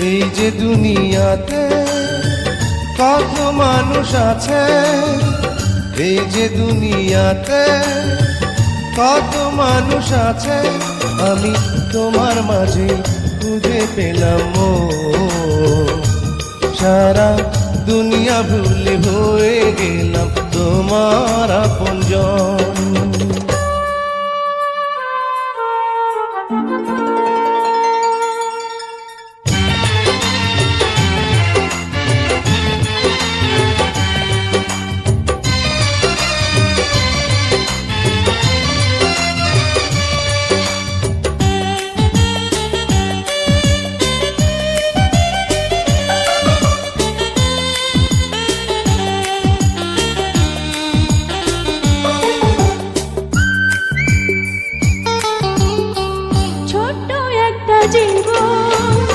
এই যে দুনিয়াতে কত মানুষ আছে, এই যে দুনিয়াতে কত মানুষ আছে, আমি তোমার মাঝে খুঁজে পেলাম মন। সারা দুনিয়া ভুলে হয়ে গেলাম তোমার আপনজন। জীবন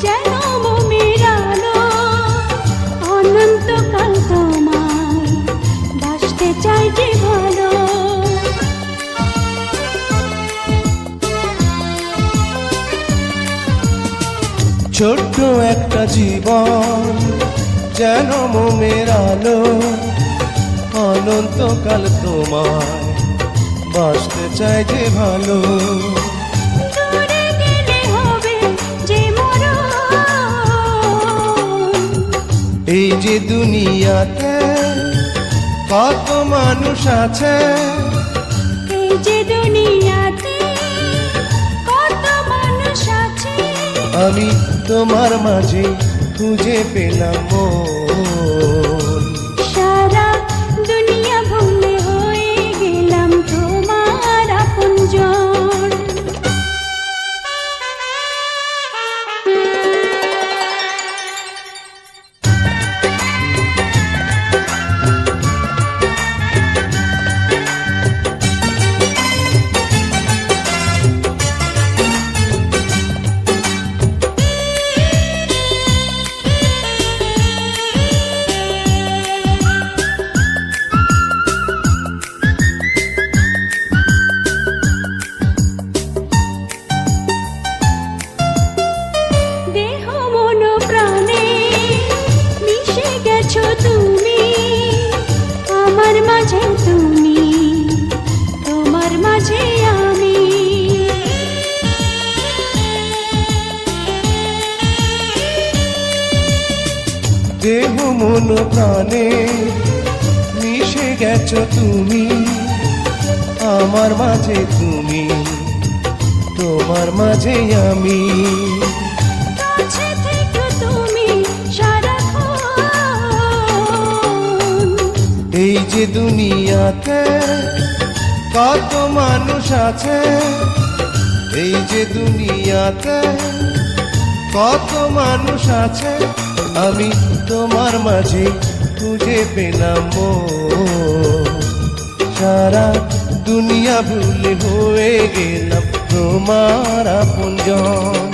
যেন মোমের আলো, অনন্তকাল তোমায় বাসতে চাই যে ভালো। ছোট্ট একটা জীবন যেন মোমের আলো, অনন্তকাল তোমায় বাসতে চাই যে ভালো। এই যে দুনিয়াতে কত মানুষ আছে, এই যে দুনিয়াতে কত মানুষ আছে, আমি তোমার মাঝে খুঁজে পেলাম মন। সারা দুনিয়া ভুলে হয়ে গেলাম তোমার আপনজন। তুমি আমার মাঝে, তুমি তোমার মাঝে আমি। দেহ মন প্রাণে মিশে গেছো তুমি আমার মাঝে, তুমি তোমার মাঝে আমি। এই যে দুনিয়াতে কত মানুষ আছে, এই যে দুনিয়াতে কত মানুষ আছে, আমি তোমার মাঝে খুঁজে পেলাম মন। সারা দুনিয়া ভুলে হয়ে গেলাম তোমার আপনজন।